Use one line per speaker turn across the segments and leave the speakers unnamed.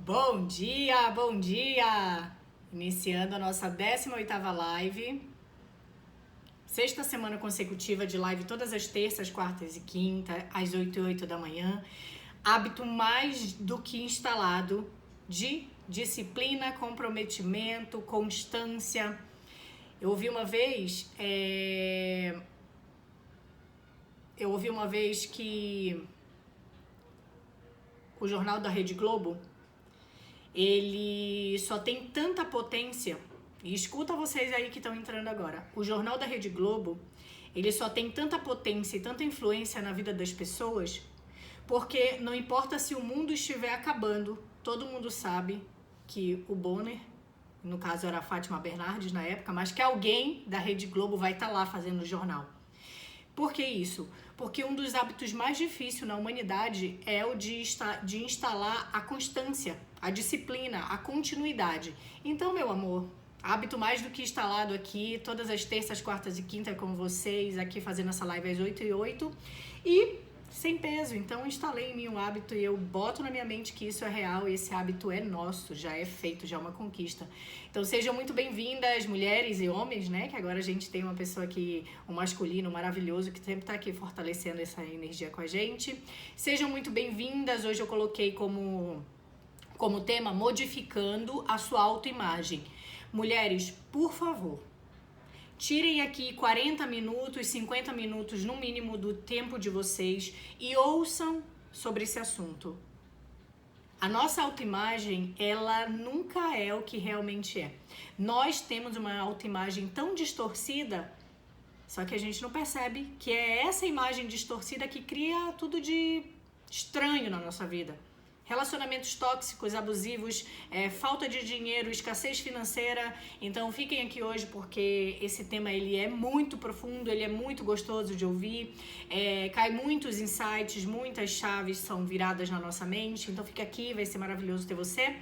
Bom dia, bom dia! Iniciando a nossa 18ª live. Sexta semana consecutiva de live todas as terças, quartas e quintas, às 8h08 da manhã. Hábito mais do que instalado de disciplina, comprometimento, constância. Eu ouvi uma vez que o jornal da Rede Globo, ele só tem tanta potência, e escuta vocês aí que estão entrando agora, o Jornal da Rede Globo, ele só tem tanta potência e tanta influência na vida das pessoas, porque não importa se o mundo estiver acabando, todo mundo sabe que o Bonner, no caso era a Fátima Bernardes na época, mas que alguém da Rede Globo vai estar lá fazendo o jornal. Por que isso? Porque um dos hábitos mais difíceis na humanidade é o de instalar a constância, a disciplina, a continuidade. Então, meu amor, hábito mais do que instalado aqui, todas as terças, quartas e quintas com vocês, aqui fazendo essa live às 8h08 e sem peso. Então, instalei em mim um hábito e eu boto na minha mente que isso é real e esse hábito é nosso, já é feito, já é uma conquista. Então, sejam muito bem-vindas, mulheres e homens, né? Que agora a gente tem uma pessoa aqui, um masculino maravilhoso, que sempre tá aqui fortalecendo essa energia com a gente. Sejam muito bem-vindas. Hoje eu coloquei como tema modificando a sua autoimagem. Mulheres, por favor, tirem aqui 40 minutos, 50 minutos no mínimo do tempo de vocês e ouçam sobre esse assunto. A nossa autoimagem, ela nunca é o que realmente é. Nós temos uma autoimagem tão distorcida, só que a gente não percebe que é essa imagem distorcida que cria tudo de estranho na nossa vida. Relacionamentos tóxicos, abusivos, falta de dinheiro, escassez financeira. Então fiquem aqui hoje porque esse tema ele é muito profundo, ele é muito gostoso de ouvir, cai muitos insights, muitas chaves são viradas na nossa mente. Então fica aqui, vai ser maravilhoso ter você.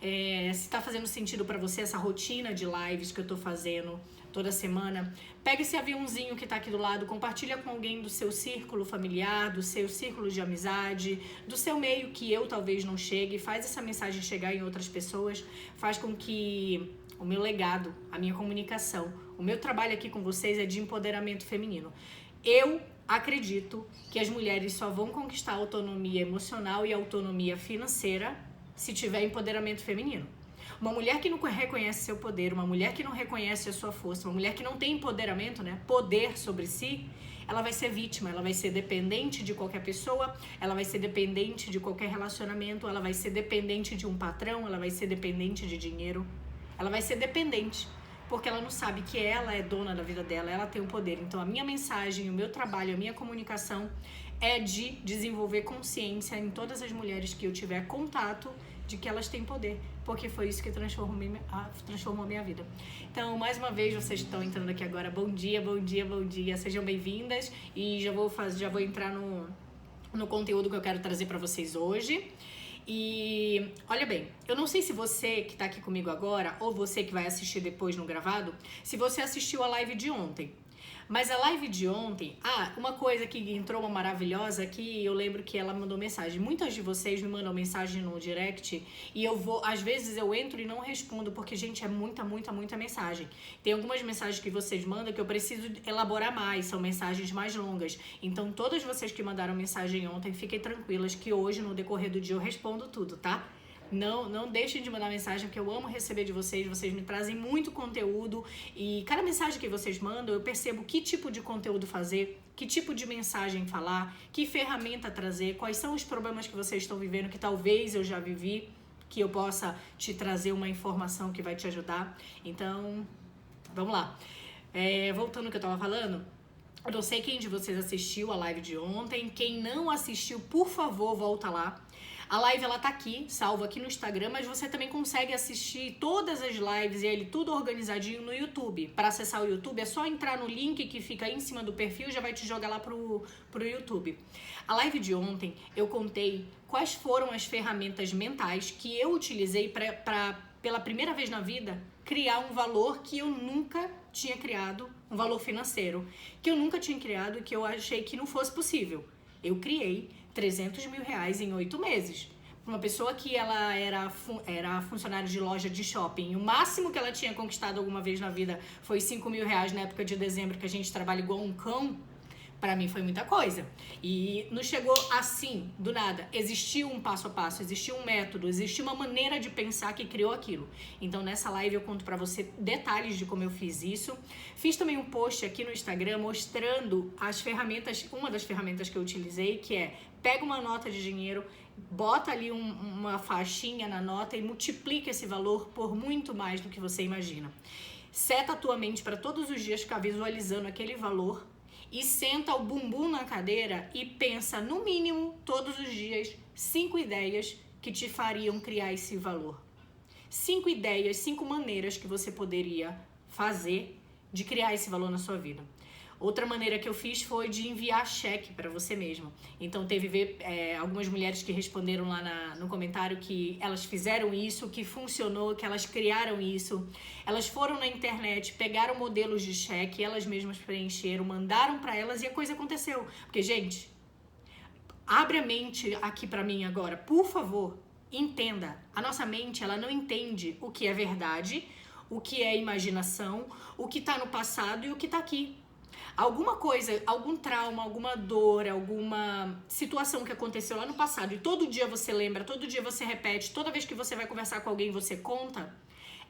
Se está fazendo sentido para você essa rotina de lives que eu estou fazendo toda semana, pega esse aviãozinho que tá aqui do lado, compartilha com alguém do seu círculo familiar, do seu círculo de amizade, do seu meio que eu talvez não chegue, faz essa mensagem chegar em outras pessoas, faz com que o meu legado, a minha comunicação, o meu trabalho aqui com vocês é de empoderamento feminino. Eu acredito que as mulheres só vão conquistar autonomia emocional e autonomia financeira se tiver empoderamento feminino. Uma mulher que não reconhece seu poder, uma mulher que não reconhece a sua força, uma mulher que não tem empoderamento, né, poder sobre si, ela vai ser vítima, ela vai ser dependente de qualquer pessoa, ela vai ser dependente de qualquer relacionamento, ela vai ser dependente de um patrão, ela vai ser dependente de dinheiro, ela vai ser dependente, porque ela não sabe que ela é dona da vida dela, ela tem o poder. Então a minha mensagem, o meu trabalho, a minha comunicação é de desenvolver consciência em todas as mulheres que eu tiver contato de que elas têm poder, porque foi isso que transformou a minha vida. Então, mais uma vez, vocês estão entrando aqui agora, bom dia, bom dia, bom dia, sejam bem-vindas e já vou entrar no conteúdo que eu quero trazer para vocês hoje. E olha bem, eu não sei se você que tá aqui comigo agora ou você que vai assistir depois no gravado, se você assistiu a live de ontem. Mas a live de ontem, uma coisa que entrou uma maravilhosa que eu lembro que ela mandou mensagem. Muitas de vocês me mandam mensagem no direct e às vezes eu entro e não respondo porque, gente, é muita mensagem. Tem algumas mensagens que vocês mandam que eu preciso elaborar mais, são mensagens mais longas. Então, todas vocês que mandaram mensagem ontem, fiquem tranquilas que hoje, no decorrer do dia, eu respondo tudo, tá? Não deixem de mandar mensagem, porque eu amo receber de vocês me trazem muito conteúdo e cada mensagem que vocês mandam eu percebo que tipo de conteúdo fazer, que tipo de mensagem falar, que ferramenta trazer, quais são os problemas que vocês estão vivendo que talvez eu já vivi, que eu possa te trazer uma informação que vai te ajudar. Então, vamos lá. Voltando ao que eu tava falando, eu não sei quem de vocês assistiu a live de ontem, quem não assistiu, por favor, volta lá. A live ela tá aqui, salva aqui no Instagram, mas você também consegue assistir todas as lives e ele tudo organizadinho no YouTube. Para acessar o YouTube é só entrar no link que fica aí em cima do perfil e já vai te jogar lá pro YouTube. A live de ontem eu contei quais foram as ferramentas mentais que eu utilizei para pela primeira vez na vida criar um valor que eu nunca tinha criado, um valor financeiro que eu nunca tinha criado e que eu achei que não fosse possível. Eu criei R$300 mil em 8 meses. Uma pessoa que ela era funcionária de loja de shopping. O máximo que ela tinha conquistado alguma vez na vida foi 5 mil reais na época de dezembro, que a gente trabalha igual um cão. Pra mim foi muita coisa. E não chegou assim, do nada. Existiu um passo a passo, existiu um método, existiu uma maneira de pensar que criou aquilo. Então nessa live eu conto pra você detalhes de como eu fiz isso. Fiz também um post aqui no Instagram mostrando as ferramentas, uma das ferramentas que eu utilizei, que é pega uma nota de dinheiro, bota ali uma faixinha na nota e multiplica esse valor por muito mais do que você imagina. Seta a tua mente para todos os dias ficar visualizando aquele valor e senta o bumbum na cadeira e pensa, no mínimo, todos os dias, 5 ideias que te fariam criar esse valor. 5 ideias, 5 maneiras que você poderia fazer de criar esse valor na sua vida. Outra maneira que eu fiz foi de enviar cheque para você mesmo. Então teve algumas mulheres que responderam lá no comentário que elas fizeram isso, que funcionou, que elas criaram isso. Elas foram na internet, pegaram modelos de cheque, elas mesmas preencheram, mandaram para elas e a coisa aconteceu. Porque, gente, abre a mente aqui para mim agora, por favor, entenda. A nossa mente, ela não entende o que é verdade, o que é imaginação, o que está no passado e o que está aqui. Alguma coisa, algum trauma, alguma dor, alguma situação que aconteceu lá no passado e todo dia você lembra, todo dia você repete, toda vez que você vai conversar com alguém você conta,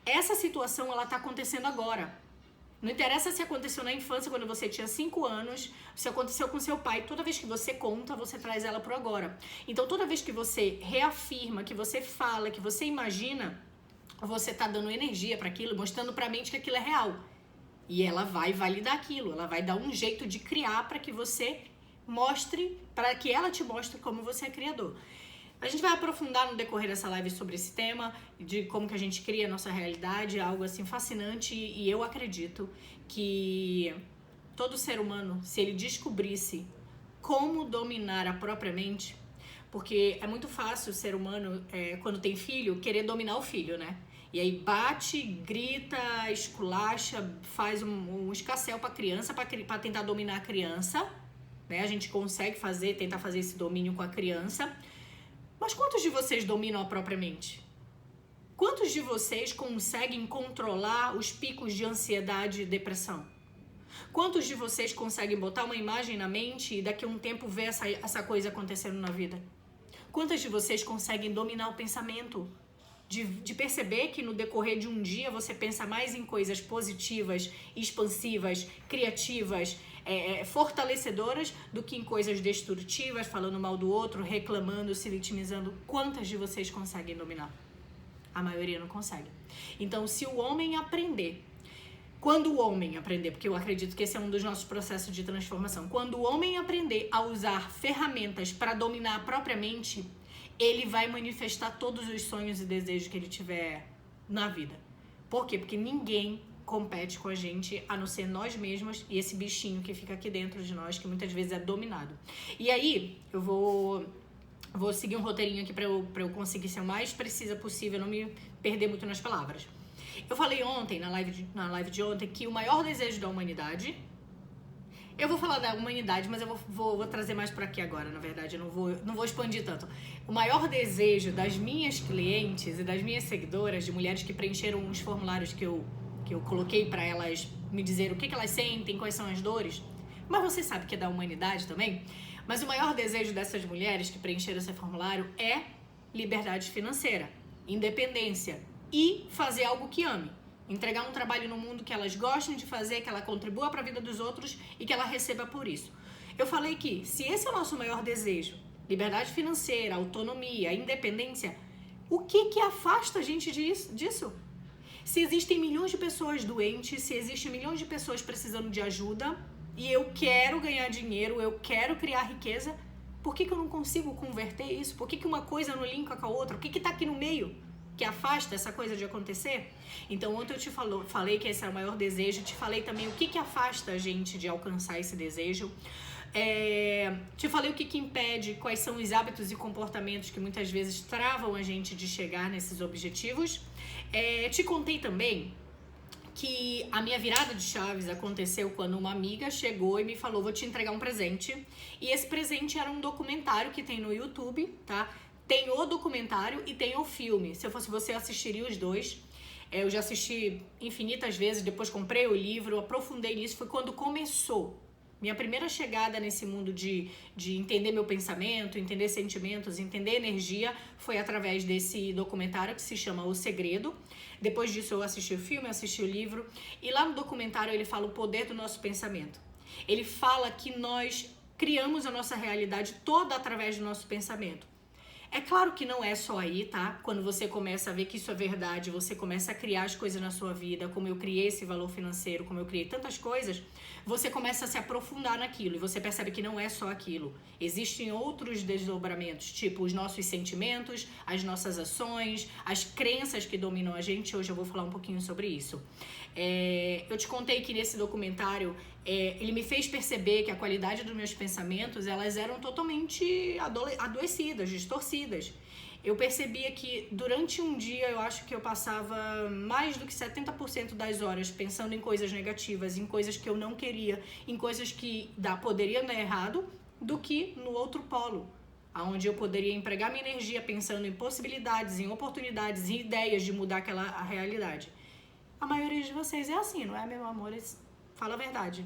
essa situação ela tá acontecendo agora. Não interessa se aconteceu na infância, quando você tinha 5 anos, se aconteceu com seu pai, toda vez que você conta, você traz ela pro agora. Então toda vez que você reafirma, que você fala, que você imagina, você tá dando energia para aquilo, mostrando pra mente que aquilo é real. E ela vai validar aquilo, ela vai dar um jeito de criar para que você mostre, para que ela te mostre como você é criador. A gente vai aprofundar no decorrer dessa live sobre esse tema, de como que a gente cria a nossa realidade, algo assim fascinante, e eu acredito que todo ser humano, se ele descobrisse como dominar a própria mente, porque é muito fácil o ser humano, quando tem filho, querer dominar o filho, né? E aí bate, grita, esculacha, faz um escarcéu para a criança, para tentar dominar a criança, né? A gente consegue tentar fazer esse domínio com a criança. Mas quantos de vocês dominam a própria mente? Quantos de vocês conseguem controlar os picos de ansiedade e depressão? Quantos de vocês conseguem botar uma imagem na mente e daqui a um tempo ver essa coisa acontecendo na vida? Quantas de vocês conseguem dominar o pensamento? De perceber que no decorrer de um dia você pensa mais em coisas positivas, expansivas, criativas, fortalecedoras do que em coisas destrutivas, falando mal do outro, reclamando, se vitimizando. Quantas de vocês conseguem dominar? A maioria não consegue. Então, se o homem aprender, quando o homem aprender, porque eu acredito que esse é um dos nossos processos de transformação, quando o homem aprender a usar ferramentas para dominar a própria mente, ele vai manifestar todos os sonhos e desejos que ele tiver na vida. Por quê? Porque ninguém compete com a gente, a não ser nós mesmos e esse bichinho que fica aqui dentro de nós, que muitas vezes é dominado. E aí, eu vou seguir um roteirinho aqui pra eu conseguir ser o mais precisa possível, não me perder muito nas palavras. Eu falei ontem, na live de ontem, que o maior desejo da humanidade... Eu vou falar da humanidade, mas eu vou trazer mais para aqui agora, na verdade, eu não vou expandir tanto. O maior desejo das minhas clientes e das minhas seguidoras, de mulheres que preencheram os formulários que eu coloquei para elas me dizer o que elas sentem, quais são as dores, mas você sabe que é da humanidade também, mas o maior desejo dessas mulheres que preencheram esse formulário é liberdade financeira, independência e fazer algo que ame. Entregar um trabalho no mundo que elas gostem de fazer, que ela contribua para a vida dos outros e que ela receba por isso. Eu falei que se esse é o nosso maior desejo, liberdade financeira, autonomia, independência, o que afasta a gente disso? Se existem milhões de pessoas doentes, se existem milhões de pessoas precisando de ajuda e eu quero ganhar dinheiro, eu quero criar riqueza, por que eu não consigo converter isso? Por que uma coisa não linka com a outra? O que está aqui no meio que afasta essa coisa de acontecer? Então ontem eu te falei que esse era o maior desejo, te falei também o que afasta a gente de alcançar esse desejo, te falei o que impede, quais são os hábitos e comportamentos que muitas vezes travam a gente de chegar nesses objetivos, te contei também que a minha virada de chaves aconteceu quando uma amiga chegou e me falou, vou te entregar um presente, e esse presente era um documentário que tem no YouTube, tá? Tem o documentário e tem o filme. Se eu fosse você, eu assistiria os dois. Eu já assisti infinitas vezes, depois comprei o livro, aprofundei nisso, foi quando começou. Minha primeira chegada nesse mundo de entender meu pensamento, entender sentimentos, entender energia, foi através desse documentário que se chama O Segredo. Depois disso eu assisti o filme, assisti o livro. E lá no documentário ele fala o poder do nosso pensamento. Ele fala que nós criamos a nossa realidade toda através do nosso pensamento. É claro que não é só aí, tá? Quando você começa a ver que isso é verdade, você começa a criar as coisas na sua vida, como eu criei esse valor financeiro, como eu criei tantas coisas, você começa a se aprofundar naquilo e você percebe que não é só aquilo. Existem outros desdobramentos, tipo os nossos sentimentos, as nossas ações, as crenças que dominam a gente. Hoje eu vou falar um pouquinho sobre isso. Eu te contei que nesse documentário ele me fez perceber que a qualidade dos meus pensamentos, elas eram totalmente adoecidas, distorcidas. Eu percebia que durante um dia eu acho que eu passava mais do que 70% das horas pensando em coisas negativas, em coisas que eu não queria, em coisas que poderiam dar errado, do que no outro polo, onde eu poderia empregar minha energia pensando em possibilidades, em oportunidades, em ideias de mudar a realidade. A maioria de vocês é assim, não é, meu amor? Fala a verdade.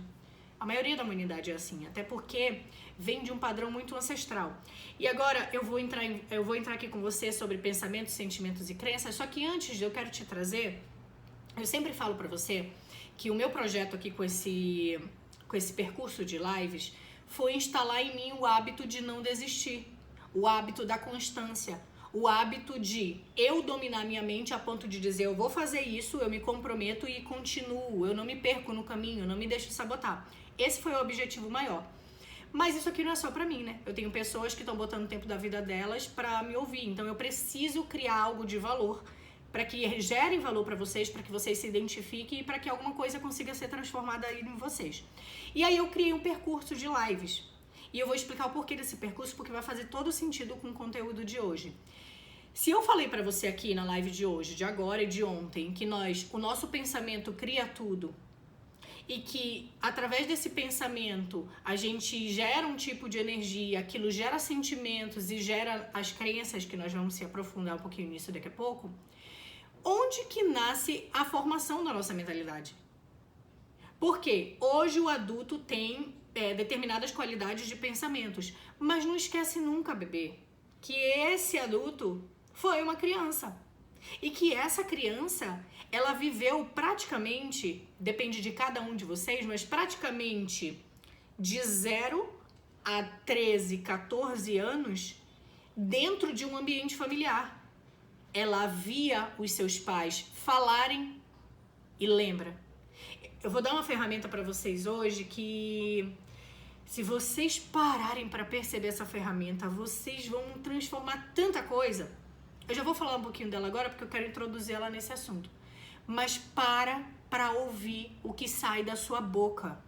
A maioria da humanidade é assim, até porque vem de um padrão muito ancestral. E agora eu vou entrar aqui com você sobre pensamentos, sentimentos e crenças, só que antes eu quero te trazer, eu sempre falo pra você que o meu projeto aqui com esse percurso de lives foi instalar em mim o hábito de não desistir, o hábito da constância, o hábito de eu dominar minha mente a ponto de dizer eu vou fazer isso, eu me comprometo e continuo, eu não me perco no caminho, eu não me deixo sabotar. Esse foi o objetivo maior. Mas isso aqui não é só pra mim, né? Eu tenho pessoas que estão botando tempo da vida delas pra me ouvir. Então eu preciso criar algo de valor para que gerem valor pra vocês, para que vocês se identifiquem e para que alguma coisa consiga ser transformada aí em vocês. E aí eu criei um percurso de lives. E eu vou explicar o porquê desse percurso, porque vai fazer todo sentido com o conteúdo de hoje. Se eu falei pra você aqui na live de hoje, de agora e de ontem, que o nosso pensamento cria tudo, e que através desse pensamento a gente gera um tipo de energia, aquilo gera sentimentos e gera as crenças, que nós vamos se aprofundar um pouquinho nisso daqui a pouco, onde que nasce a formação da nossa mentalidade? Porque hoje o adulto tem determinadas qualidades de pensamentos, mas não esquece nunca, bebê, que esse adulto foi uma criança. E que essa criança, ela viveu praticamente, depende de cada um de vocês, mas praticamente de 0 a 13, 14 anos dentro de um ambiente familiar. Ela via os seus pais falarem e lembra. Eu vou dar uma ferramenta para vocês hoje que, se vocês pararem para perceber essa ferramenta, vocês vão transformar tanta coisa. Eu já vou falar um pouquinho dela agora porque eu quero introduzir ela nesse assunto. Mas para ouvir o que sai da sua boca.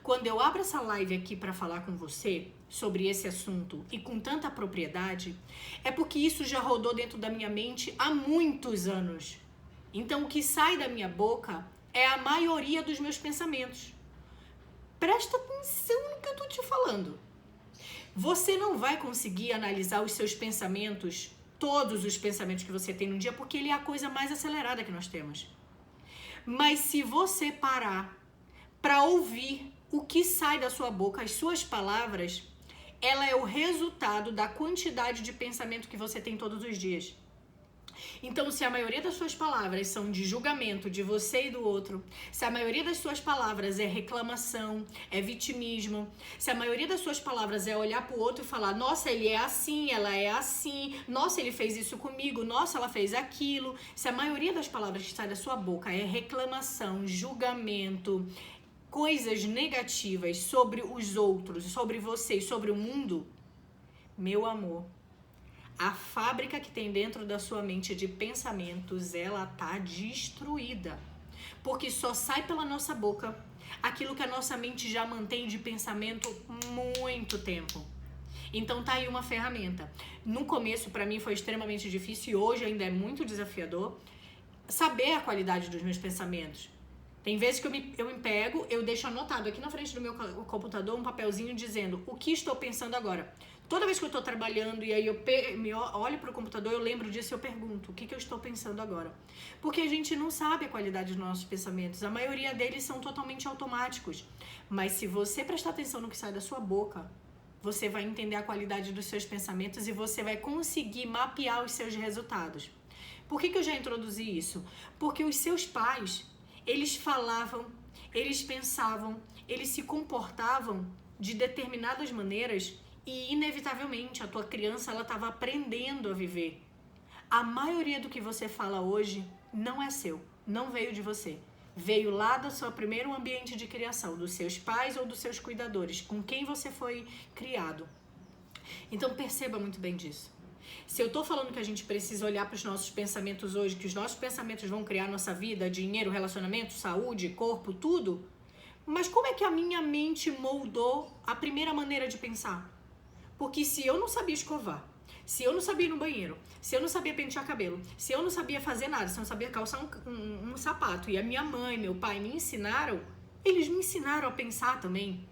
Quando eu abro essa live aqui para falar com você sobre esse assunto e com tanta propriedade, é porque isso já rodou dentro da minha mente há muitos anos. Então o que sai da minha boca é a maioria dos meus pensamentos. Presta atenção no que eu tô te falando. Você não vai conseguir analisar os seus pensamentos, todos os pensamentos que você tem no dia, porque ele é a coisa mais acelerada que nós temos. Mas se você parar para ouvir o que sai da sua boca, as suas palavras, ela é o resultado da quantidade de pensamento que você tem todos os dias. Então, se a maioria das suas palavras são de julgamento de você e do outro, se a maioria das suas palavras é reclamação, é vitimismo, se a maioria das suas palavras é olhar pro outro e falar, nossa, ele é assim, ela é assim, nossa, ele fez isso comigo, nossa, ela fez aquilo, se a maioria das palavras que saem da sua boca é reclamação, julgamento, coisas negativas sobre os outros, sobre você e sobre o mundo, meu amor, a fábrica que tem dentro da sua mente de pensamentos, ela tá destruída. Porque só sai pela nossa boca aquilo que a nossa mente já mantém de pensamento muito tempo. Então tá aí uma ferramenta. No começo, pra mim, foi extremamente difícil e hoje ainda é muito desafiador saber a qualidade dos meus pensamentos. Tem vezes que eu me pego, eu deixo anotado aqui na frente do meu computador um papelzinho dizendo o que estou pensando agora. Toda vez que eu estou trabalhando e aí eu olho para o computador, eu lembro disso e eu pergunto, o que eu estou pensando agora? Porque a gente não sabe a qualidade dos nossos pensamentos. A maioria deles são totalmente automáticos. Mas se você prestar atenção no que sai da sua boca, você vai entender a qualidade dos seus pensamentos e você vai conseguir mapear os seus resultados. Por que eu já introduzi isso? Porque os seus pais, eles falavam, eles pensavam, eles se comportavam de determinadas maneiras e, inevitavelmente, a tua criança ela estava aprendendo a viver. A maioria do que você fala hoje não é seu, não veio de você. Veio lá do seu primeiro ambiente de criação, dos seus pais ou dos seus cuidadores, com quem você foi criado. Então perceba muito bem disso. Se eu tô falando que a gente precisa olhar para os nossos pensamentos hoje, que os nossos pensamentos vão criar nossa vida, dinheiro, relacionamento, saúde, corpo, tudo, mas como é que a minha mente moldou a primeira maneira de pensar? Porque se eu não sabia escovar, se eu não sabia ir no banheiro, se eu não sabia pentear cabelo, se eu não sabia fazer nada, se eu não sabia calçar um sapato, e a minha mãe, meu pai me ensinaram, eles me ensinaram a pensar também.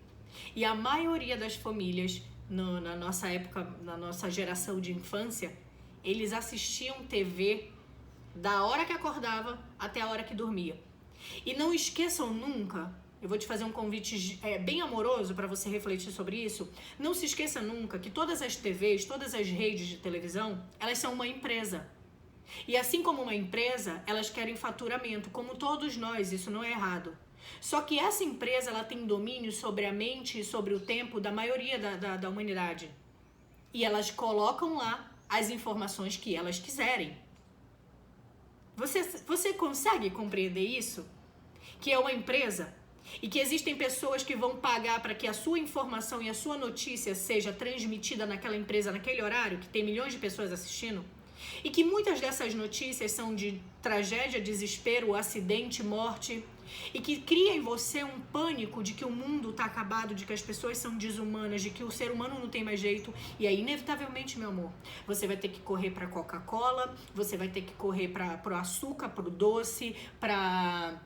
E a maioria das famílias, na nossa época, na nossa geração de infância, eles assistiam TV da hora que acordava até a hora que dormia. E não esqueçam nunca, eu vou te fazer um convite bem amoroso para você refletir sobre isso. Não se esqueça nunca que todas as TVs, todas as redes de televisão, elas são uma empresa. E assim como uma empresa, elas querem faturamento, como todos nós, isso não é errado. Só que essa empresa, ela tem domínio sobre a mente e sobre o tempo da maioria da humanidade. E elas colocam lá as informações que elas quiserem. Você consegue compreender isso? Que é uma empresa e que existem pessoas que vão pagar para que a sua informação e a sua notícia seja transmitida naquela empresa, naquele horário, que tem milhões de pessoas assistindo, e que muitas dessas notícias são de tragédia, desespero, acidente, morte, e que cria em você um pânico de que o mundo está acabado, de que as pessoas são desumanas, de que o ser humano não tem mais jeito. E aí, inevitavelmente, meu amor, você vai ter que correr para Coca-Cola, você vai ter que correr para o açúcar, para o doce, para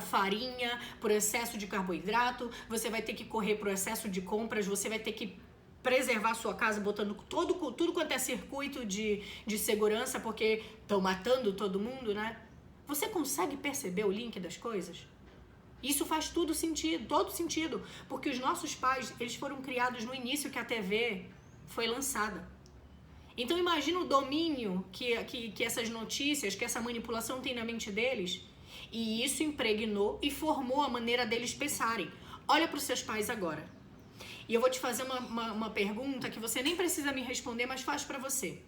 farinha, por excesso de carboidrato, você vai ter que correr pro excesso de compras, você vai ter que preservar a sua casa botando tudo quanto é circuito de segurança, porque estão matando todo mundo, né? Você consegue perceber o link das coisas? Isso faz todo sentido, porque os nossos pais, eles foram criados no início que a TV foi lançada. Então imagina o domínio que essas notícias, que essa manipulação tem na mente deles. E isso impregnou e formou a maneira deles pensarem. Olha para os seus pais agora. E eu vou te fazer uma pergunta que você nem precisa me responder, mas faz para você.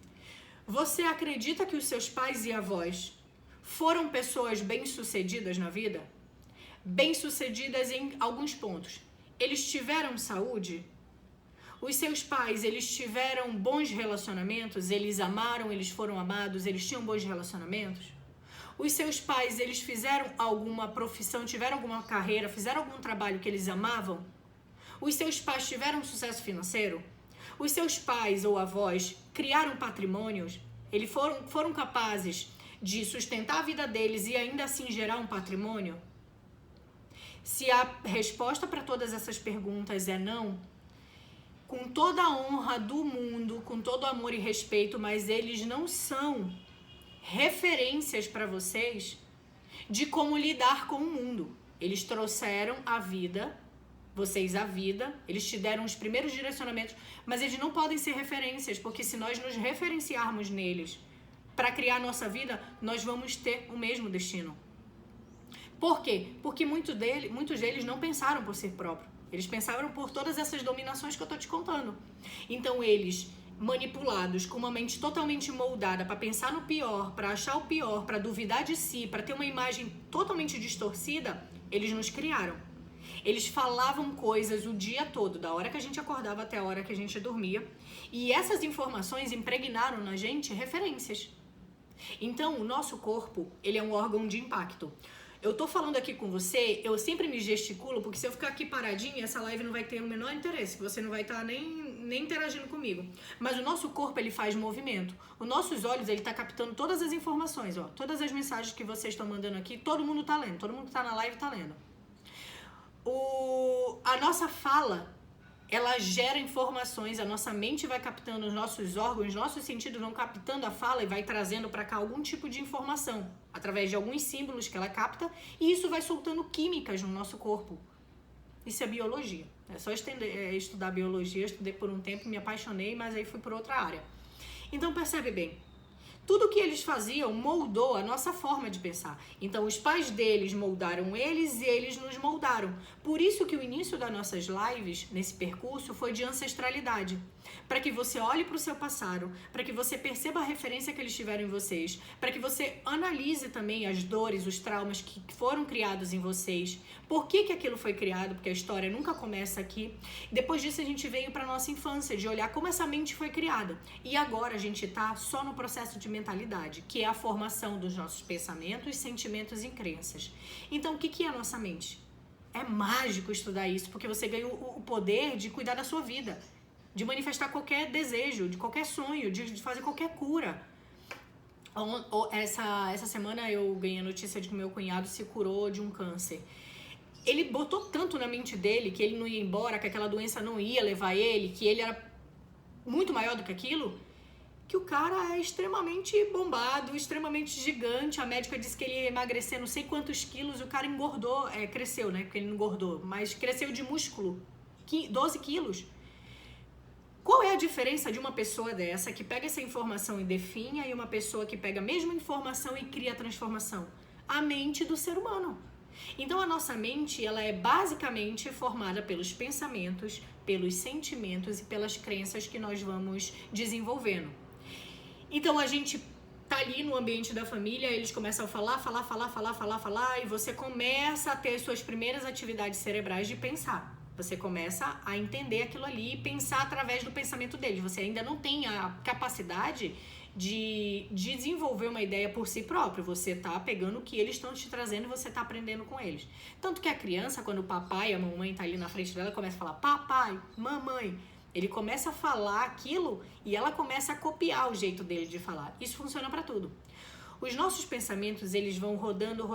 Você acredita que os seus pais e avós foram pessoas bem-sucedidas na vida? Bem-sucedidas em alguns pontos. Eles tiveram saúde? Os seus pais, eles tiveram bons relacionamentos? Eles amaram, eles foram amados, eles tinham bons relacionamentos? Os seus pais, eles fizeram alguma profissão, tiveram alguma carreira, fizeram algum trabalho que eles amavam? Os seus pais tiveram sucesso financeiro? Os seus pais ou avós criaram patrimônios? Eles foram capazes de sustentar a vida deles e ainda assim gerar um patrimônio? Se a resposta para todas essas perguntas é não, com toda a honra do mundo, com todo amor e respeito, mas eles não são referências para vocês de como lidar com o mundo. Eles trouxeram a vida, vocês a vida, eles te deram os primeiros direcionamentos, mas eles não podem ser referências, porque se nós nos referenciarmos neles para criar a nossa vida, nós vamos ter o mesmo destino. Por quê? Porque muitos deles não pensaram por si próprios. Eles pensaram por todas essas dominações que eu tô te contando. Então eles, manipulados, com uma mente totalmente moldada para pensar no pior, para achar o pior, para duvidar de si, para ter uma imagem totalmente distorcida, eles nos criaram. Eles falavam coisas o dia todo, da hora que a gente acordava até a hora que a gente dormia, e essas informações impregnaram na gente referências. Então, o nosso corpo, ele é um órgão de impacto. Eu tô falando aqui com você, eu sempre me gesticulo, porque se eu ficar aqui paradinha, essa live não vai ter o menor interesse, você não vai estar nem interagindo comigo. Mas o nosso corpo, ele faz movimento. Os nossos olhos, ele tá captando todas as informações, ó. Todas as mensagens que vocês estão mandando aqui, todo mundo tá lendo. Todo mundo que tá na live tá lendo. A nossa fala, ela gera informações, a nossa mente vai captando os nossos órgãos, nossos sentidos vão captando a fala e vai trazendo para cá algum tipo de informação, através de alguns símbolos que ela capta, e isso vai soltando químicas no nosso corpo. Isso é biologia. É só estudar biologia. Eu estudei por um tempo, me apaixonei, mas aí fui por outra área. Então percebe bem, tudo que eles faziam moldou a nossa forma de pensar. Então os pais deles moldaram eles e eles nos moldaram. Por isso que o início das nossas lives, nesse percurso, foi de ancestralidade. Para que você olhe para o seu passado, para que você perceba a referência que eles tiveram em vocês, para que você analise também as dores, os traumas que foram criados em vocês. Por que aquilo foi criado? Porque a história nunca começa aqui. Depois disso a gente veio para a nossa infância, de olhar como essa mente foi criada. E agora a gente está só no processo de mentalidade, que é a formação dos nossos pensamentos, sentimentos e crenças. Então o que é a nossa mente? É mágico estudar isso, porque você ganha o poder de cuidar da sua vida, de manifestar qualquer desejo, de qualquer sonho, de fazer qualquer cura. Essa semana eu ganhei a notícia de que meu cunhado se curou de um câncer. Ele botou tanto na mente dele que ele não ia embora, que aquela doença não ia levar ele, que ele era muito maior do que aquilo, que o cara é extremamente bombado, extremamente gigante. A médica disse que ele ia emagrecer não sei quantos quilos, o cara engordou, cresceu, né? Porque ele não engordou, mas cresceu de músculo, 12 quilos. Qual é a diferença de uma pessoa dessa que pega essa informação e definha e uma pessoa que pega a mesma informação e cria a transformação? A mente do ser humano. Então a nossa mente, ela é basicamente formada pelos pensamentos, pelos sentimentos e pelas crenças que nós vamos desenvolvendo. Então a gente tá ali no ambiente da família, eles começam a falar, e você começa a ter suas primeiras atividades cerebrais de pensar. Você começa a entender aquilo ali e pensar através do pensamento deles. Você ainda não tem a capacidade de desenvolver uma ideia por si próprio. Você tá pegando o que eles estão te trazendo e você tá aprendendo com eles. Tanto que a criança, quando o papai e a mamãe tá ali na frente dela, começa a falar papai, mamãe. Ele começa a falar aquilo e ela começa a copiar o jeito dele de falar. Isso funciona para tudo. Os nossos pensamentos, eles vão rodando,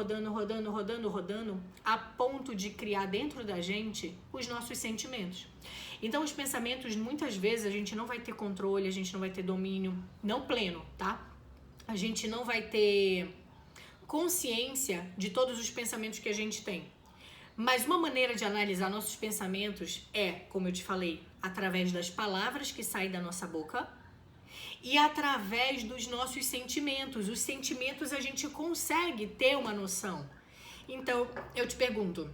a ponto de criar dentro da gente os nossos sentimentos. Então, os pensamentos, muitas vezes, a gente não vai ter controle, a gente não vai ter domínio, não pleno, tá? A gente não vai ter consciência de todos os pensamentos que a gente tem. Mas uma maneira de analisar nossos pensamentos é, como eu te falei, através das palavras que saem da nossa boca, e através dos nossos sentimentos. Os sentimentos a gente consegue ter uma noção. Então, eu te pergunto,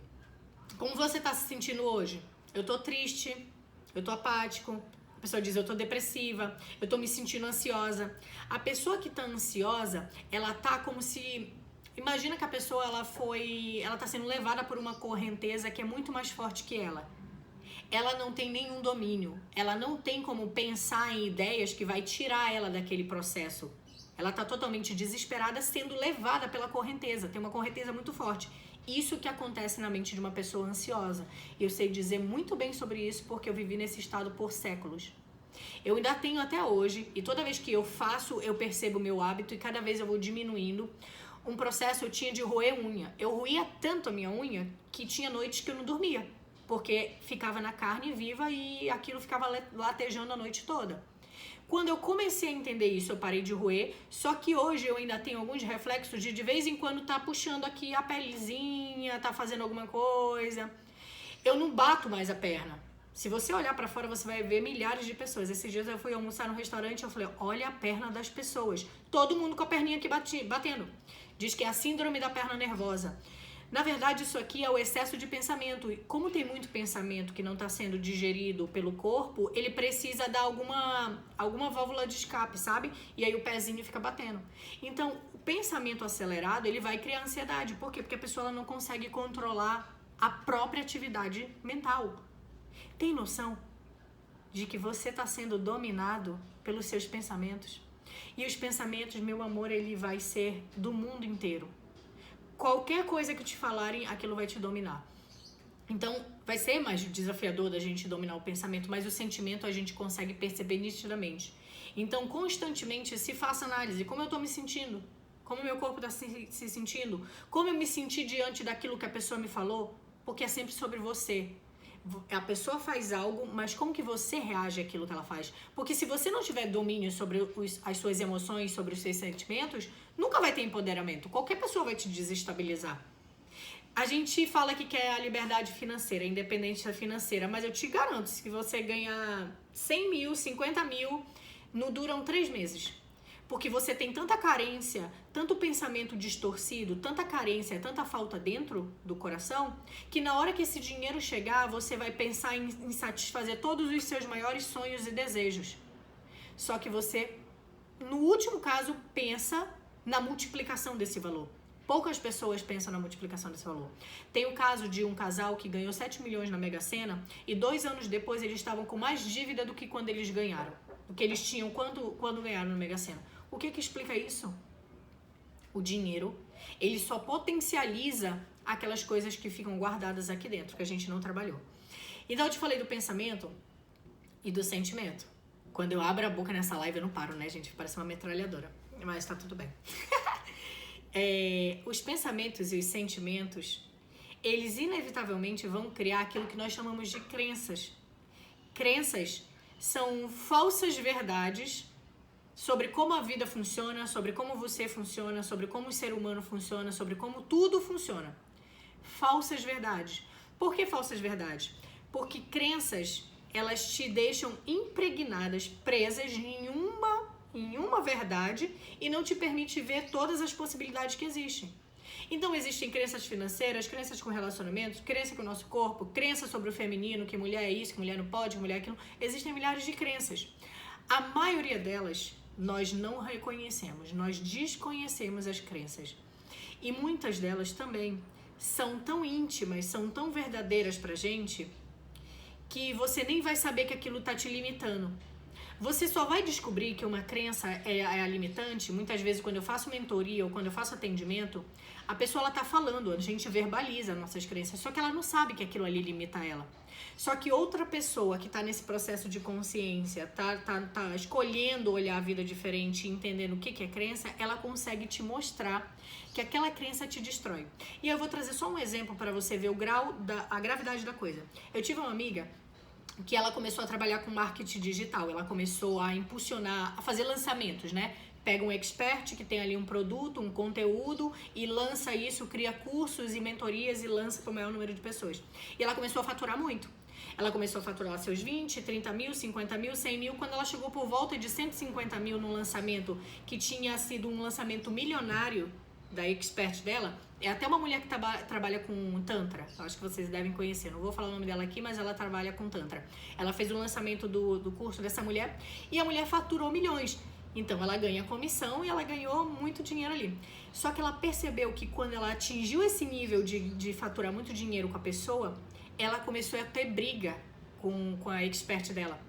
como você está se sentindo hoje? Eu tô triste, eu tô apático, a pessoa diz eu tô depressiva, eu tô me sentindo ansiosa. A pessoa que tá ansiosa, ela tá como se... Imagina que a pessoa, ela tá sendo levada por uma correnteza que é muito mais forte que ela. Ela não tem nenhum domínio, ela não tem como pensar em ideias que vai tirar ela daquele processo. Ela tá totalmente desesperada, sendo levada pela correnteza, tem uma correnteza muito forte. Isso que acontece na mente de uma pessoa ansiosa. Eu sei dizer muito bem sobre isso porque eu vivi nesse estado por séculos. Eu ainda tenho até hoje, e toda vez que eu faço, eu percebo o meu hábito e cada vez eu vou diminuindo. Um processo eu tinha de roer unha. Eu roía tanto a minha unha que tinha noites que eu não dormia, porque ficava na carne viva e aquilo ficava latejando a noite toda. Quando eu comecei a entender isso, eu parei de roer, só que hoje eu ainda tenho alguns reflexos de vez em quando tá puxando aqui a pelezinha, tá fazendo alguma coisa. Eu não bato mais a perna. Se você olhar pra fora, você vai ver milhares de pessoas. Esses dias eu fui almoçar no restaurante e eu falei, olha a perna das pessoas. Todo mundo com a perninha aqui batendo. Diz que é a síndrome da perna nervosa. Na verdade, isso aqui é o excesso de pensamento. E como tem muito pensamento que não está sendo digerido pelo corpo, ele precisa dar alguma válvula de escape, sabe? E aí o pezinho fica batendo. Então, o pensamento acelerado, ele vai criar ansiedade. Por quê? Porque a pessoa ela não consegue controlar a própria atividade mental. Tem noção de que você está sendo dominado pelos seus pensamentos? E os pensamentos, meu amor, ele vai ser do mundo inteiro. Qualquer coisa que te falarem, aquilo vai te dominar. Então, vai ser mais desafiador da gente dominar o pensamento, mas o sentimento a gente consegue perceber nitidamente. Então, constantemente, se faça análise. Como eu estou me sentindo? Como meu corpo está se sentindo? Como eu me senti diante daquilo que a pessoa me falou? Porque é sempre sobre você. A pessoa faz algo, mas como que você reage àquilo que ela faz? Porque se você não tiver domínio sobre as suas emoções, sobre os seus sentimentos, nunca vai ter empoderamento. Qualquer pessoa vai te desestabilizar. A gente fala que quer a liberdade financeira, a independência financeira, mas eu te garanto, se você ganhar 100 mil, 50 mil, não duram 3 meses. Porque você tem tanta carência, tanto pensamento distorcido, tanta carência, tanta falta dentro do coração, que na hora que esse dinheiro chegar, você vai pensar em satisfazer todos os seus maiores sonhos e desejos. Só que você, no último caso, pensa na multiplicação desse valor. Poucas pessoas pensam na multiplicação desse valor. Tem o caso de um casal que ganhou 7 milhões na Mega Sena e 2 anos depois eles estavam com mais dívida do que quando eles ganharam. Do que eles tinham quando ganharam na Mega Sena. O que explica isso? O dinheiro, ele só potencializa aquelas coisas que ficam guardadas aqui dentro, que a gente não trabalhou. Então eu te falei do pensamento e do sentimento. Quando eu abro a boca nessa live eu não paro, né, gente? Parece uma metralhadora. Mas tá tudo bem. Os pensamentos e os sentimentos, eles inevitavelmente vão criar aquilo que nós chamamos de crenças. Crenças são falsas verdades sobre como a vida funciona, sobre como você funciona, sobre como o ser humano funciona, sobre como tudo funciona. Falsas verdades. Por que falsas verdades? Porque crenças, elas te deixam impregnadas, presas em uma verdade e não te permite ver todas as possibilidades que existem. Então existem crenças financeiras, crenças com relacionamentos, crença com o nosso corpo, crença sobre o feminino, que mulher é isso, que mulher não pode, que mulher é aquilo. Existem milhares de crenças. A maioria delas nós não reconhecemos, nós desconhecemos as crenças. E muitas delas também são tão íntimas, são tão verdadeiras pra gente, que você nem vai saber que aquilo tá te limitando. Você só vai descobrir que uma crença é limitante, muitas vezes quando eu faço mentoria ou quando eu faço atendimento, a pessoa ela tá falando, a gente verbaliza nossas crenças, só que ela não sabe que aquilo ali limita ela. Só que outra pessoa que tá nesse processo de consciência, tá escolhendo olhar a vida diferente e entendendo o que é crença, ela consegue te mostrar que aquela crença te destrói. E eu vou trazer só um exemplo para você ver a gravidade da coisa. Eu tive uma amiga que ela começou a trabalhar com marketing digital, ela começou a impulsionar, a fazer lançamentos, né? Pega um expert que tem ali um produto, um conteúdo e lança isso, cria cursos e mentorias e lança para o maior número de pessoas. E ela começou a faturar muito. Ela começou a faturar seus 20, 30 mil, 50 mil, 100 mil. Quando ela chegou por volta de 150 mil no lançamento, que tinha sido um lançamento milionário da expert dela, é até uma mulher que trabalha com Tantra, acho que vocês devem conhecer, não vou falar o nome dela aqui, mas ela trabalha com Tantra. Ela fez o lançamento do curso dessa mulher e a mulher faturou milhões. Então ela ganha comissão e ela ganhou muito dinheiro ali. Só que ela percebeu que quando ela atingiu esse nível de faturar muito dinheiro com a pessoa, ela começou a ter briga com a expert dela.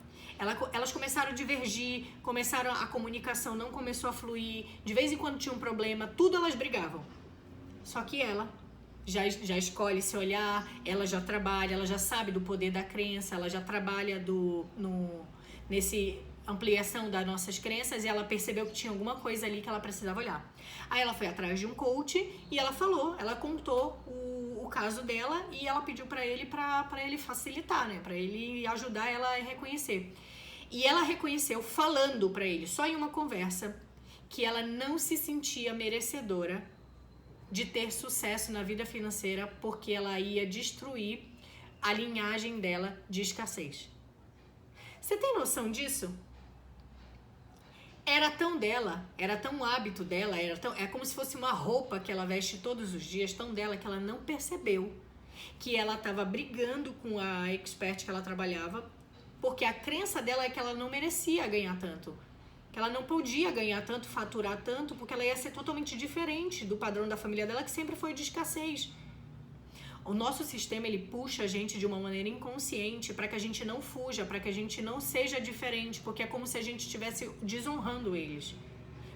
Elas começaram a divergir, a comunicação não começou a fluir, de vez em quando tinha um problema, tudo elas brigavam. Só que ela já escolhe se olhar, ela já trabalha, ela já sabe do poder da crença, ela já trabalha nesse ampliação das nossas crenças e ela percebeu que tinha alguma coisa ali que ela precisava olhar. Aí ela foi atrás de um coach e ela contou o caso dela e ela pediu para ele facilitar, né? Para ele ajudar ela a reconhecer. E ela reconheceu falando para ele, só em uma conversa, que ela não se sentia merecedora de ter sucesso na vida financeira porque ela ia destruir a linhagem dela de escassez. Você tem noção disso? Era tão dela, era tão hábito dela, é como se fosse uma roupa que ela veste todos os dias, tão dela que ela não percebeu que ela estava brigando com a expert que ela trabalhava, porque a crença dela é que ela não merecia ganhar tanto, que ela não podia ganhar tanto, faturar tanto, porque ela ia ser totalmente diferente do padrão da família dela, que sempre foi de escassez. O nosso sistema, ele puxa a gente de uma maneira inconsciente para que a gente não fuja, para que a gente não seja diferente, porque é como se a gente estivesse desonrando eles.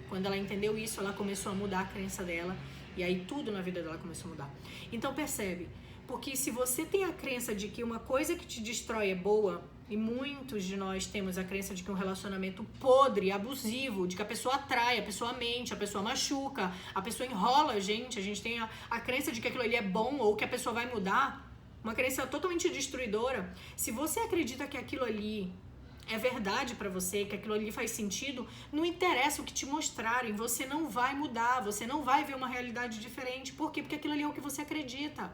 Quando ela entendeu isso, ela começou a mudar a crença dela e aí tudo na vida dela começou a mudar. Então percebe, porque se você tem a crença de que uma coisa que te destrói é boa, e muitos de nós temos a crença de que um relacionamento podre, abusivo, de que a pessoa atrai, a pessoa mente, a pessoa machuca, a pessoa enrola a gente tem a crença de que aquilo ali é bom ou que a pessoa vai mudar. uma crença totalmente destruidora, se você acredita que aquilo ali é verdade pra você, que aquilo ali faz sentido, não interessa o que te mostrarem, você não vai mudar, você não vai ver uma realidade diferente. Por quê? Porque aquilo ali é o que você acredita.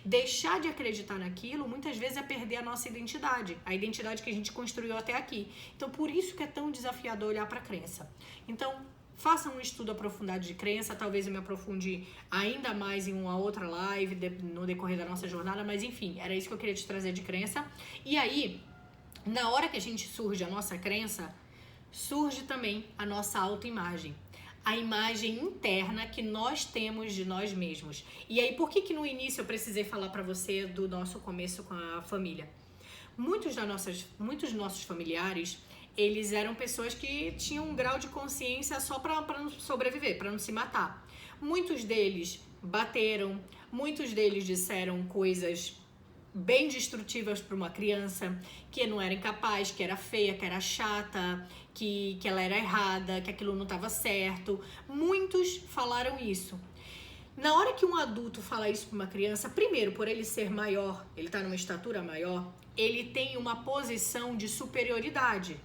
Deixar de acreditar naquilo, muitas vezes, é perder a nossa identidade, a identidade que a gente construiu até aqui. Então, por isso que é tão desafiador olhar pra crença. Então, faça um estudo aprofundado de crença, talvez eu me aprofunde ainda mais em uma outra live no decorrer da nossa jornada, mas enfim, era isso que eu queria te trazer de crença. E aí, na hora que a gente surge a nossa crença, surge também a nossa autoimagem. A imagem interna que nós temos de nós mesmos. E aí, por que no início eu precisei falar pra você do nosso começo com a família? Muitos dos nossos familiares, eles eram pessoas que tinham um grau de consciência só para não sobreviver, para não se matar. Muitos deles bateram, muitos deles disseram coisas bem destrutivas para uma criança, que não era incapaz, que era feia, que era chata, que ela era errada, que aquilo não estava certo. Muitos falaram isso. Na hora que um adulto fala isso para uma criança, primeiro, por ele ser maior, ele tá numa estatura maior, ele tem uma posição de superioridade.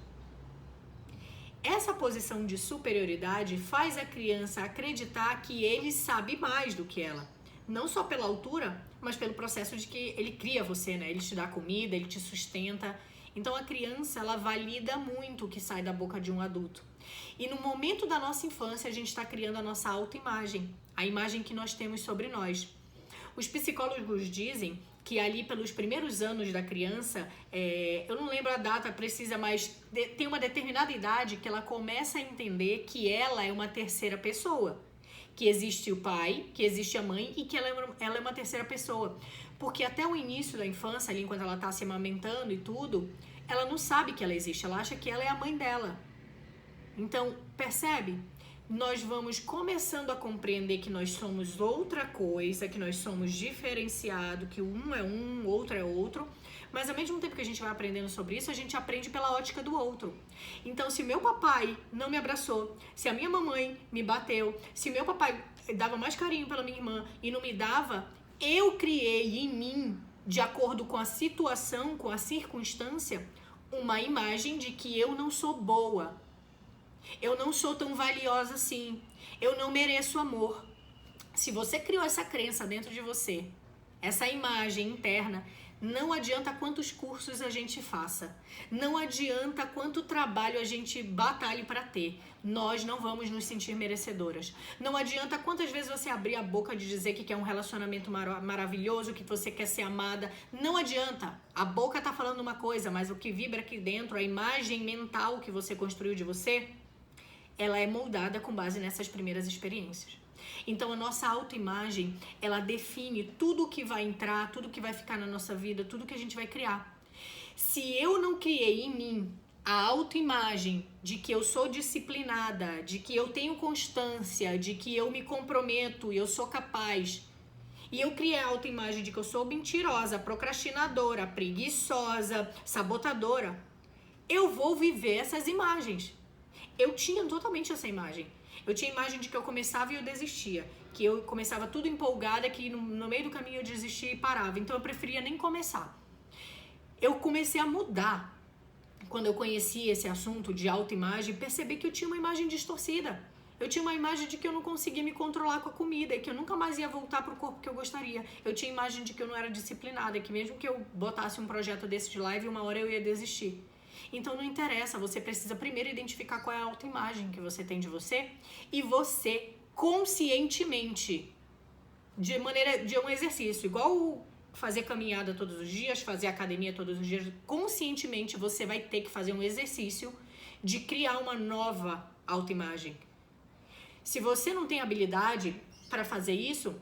Essa posição de superioridade faz a criança acreditar que ele sabe mais do que ela. Não só pela altura, mas pelo processo de que ele cria você, né? Ele te dá comida, ele te sustenta. Então a criança, ela valida muito o que sai da boca de um adulto. E no momento da nossa infância, a gente está criando a nossa autoimagem, a imagem que nós temos sobre nós. Os psicólogos dizem que ali pelos primeiros anos da criança, eu não lembro a data precisa, mas tem uma determinada idade que ela começa a entender que ela é uma terceira pessoa. Que existe o pai, que existe a mãe e que ela é uma terceira pessoa. Porque até o início da infância, ali enquanto ela está se amamentando e tudo, ela não sabe que ela existe, ela acha que ela é a mãe dela. Então, percebe? Nós vamos começando a compreender que nós somos outra coisa, que nós somos diferenciados, que um é um, outro é outro. Mas ao mesmo tempo que a gente vai aprendendo sobre isso, a gente aprende pela ótica do outro. Então, se meu papai não me abraçou, se a minha mamãe me bateu, se meu papai dava mais carinho pela minha irmã e não me dava, eu criei em mim, de acordo com a situação, com a circunstância, uma imagem de que eu não sou boa. Eu não sou tão valiosa assim. Eu não mereço amor. Se você criou essa crença dentro de você, essa imagem interna, não adianta quantos cursos a gente faça. Não adianta quanto trabalho a gente batalhe para ter. Nós não vamos nos sentir merecedoras. Não adianta quantas vezes você abrir a boca de dizer que quer um relacionamento maravilhoso, que você quer ser amada. Não adianta. A boca tá falando uma coisa, mas o que vibra aqui dentro, a imagem mental que você construiu de você, ela é moldada com base nessas primeiras experiências. Então a nossa autoimagem, ela define tudo que vai entrar, tudo que vai ficar na nossa vida, tudo que a gente vai criar. Se eu não criei em mim a autoimagem de que eu sou disciplinada, de que eu tenho constância, de que eu me comprometo e eu sou capaz, e eu criei a autoimagem de que eu sou mentirosa, procrastinadora, preguiçosa, sabotadora, eu vou viver essas imagens. Eu tinha totalmente essa imagem. Eu tinha a imagem de que eu começava e eu desistia. Que eu começava tudo empolgada, que no meio do caminho eu desistia e parava. Então eu preferia nem começar. Eu comecei a mudar. Quando eu conheci esse assunto de autoimagem, percebi que eu tinha uma imagem distorcida. Eu tinha uma imagem de que eu não conseguia me controlar com a comida e que eu nunca mais ia voltar para o corpo que eu gostaria. Eu tinha a imagem de que eu não era disciplinada, que mesmo que eu botasse um projeto desse de live, uma hora eu ia desistir. Então não interessa, você precisa primeiro identificar qual é a autoimagem que você tem de você e você conscientemente, de um exercício, igual fazer caminhada todos os dias, fazer academia todos os dias, conscientemente você vai ter que fazer um exercício de criar uma nova autoimagem. Se você não tem habilidade para fazer isso,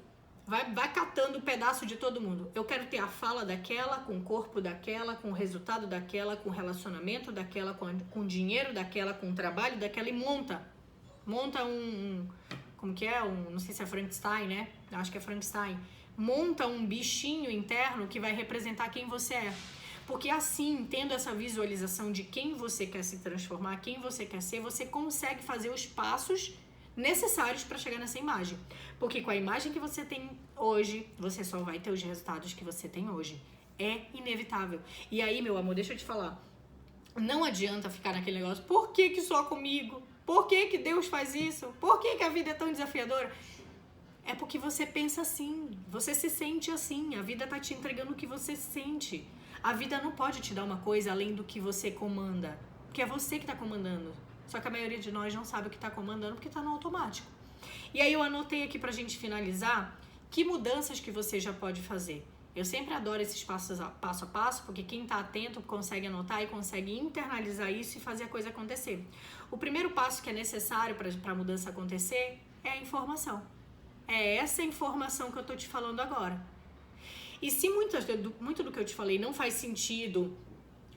vai catando pedaço de todo mundo. Eu quero ter a fala daquela, com o corpo daquela, com o resultado daquela, com o relacionamento daquela, com o dinheiro daquela, com o trabalho daquela e monta como que é? Não sei se é Frankenstein, né? Acho que é Frankenstein. Monta um bichinho interno que vai representar quem você é. Porque assim, tendo essa visualização de quem você quer se transformar, quem você quer ser, você consegue fazer os passos necessários para chegar nessa imagem. Porque com a imagem que você tem hoje, você só vai ter os resultados que você tem hoje. É inevitável. E aí, meu amor, deixa eu te falar. Não adianta ficar naquele negócio, por que só comigo? Por que Deus faz isso? Por que a vida é tão desafiadora? É porque você pensa assim, você se sente assim, a vida tá te entregando o que você sente. A vida não pode te dar uma coisa além do que você comanda, porque é você que tá comandando. Só que a maioria de nós não sabe o que tá comandando porque tá no automático. E aí eu anotei aqui pra gente finalizar, que mudanças que você já pode fazer. Eu sempre adoro esses passo a passo, porque quem tá atento consegue anotar e consegue internalizar isso e fazer a coisa acontecer. O primeiro passo que é necessário para a mudança acontecer é a informação. É essa informação que eu tô te falando agora. E se muito do que eu te falei não faz sentido,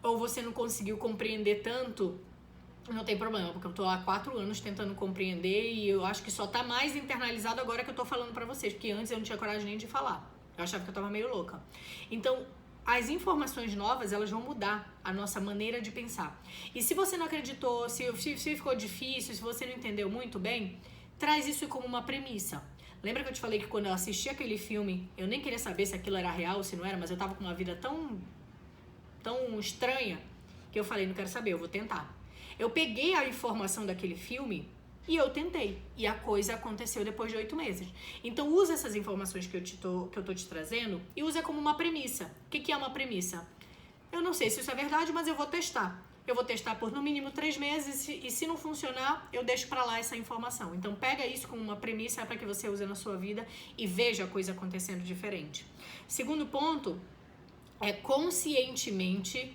ou você não conseguiu compreender tanto, não tem problema, porque eu tô há 4 anos tentando compreender e eu acho que só tá mais internalizado agora que eu tô falando pra vocês, porque antes eu não tinha coragem nem de falar. Eu achava que eu tava meio louca. Então, as informações novas, elas vão mudar a nossa maneira de pensar. E se você não acreditou, se ficou difícil, se você não entendeu muito bem, traz isso como uma premissa. Lembra que eu te falei que quando eu assisti aquele filme, eu nem queria saber se aquilo era real ou se não era, mas eu tava com uma vida tão estranha que eu falei, não quero saber, eu vou tentar. Eu peguei a informação daquele filme e eu tentei. E a coisa aconteceu depois de 8 meses. Então usa essas informações que eu tô te trazendo e usa como uma premissa. O que é uma premissa? Eu não sei se isso é verdade, mas eu vou testar. Eu vou testar por no mínimo 3 meses e se não funcionar, eu deixo pra lá essa informação. Então pega isso como uma premissa para que você use na sua vida e veja a coisa acontecendo diferente. Segundo ponto é conscientemente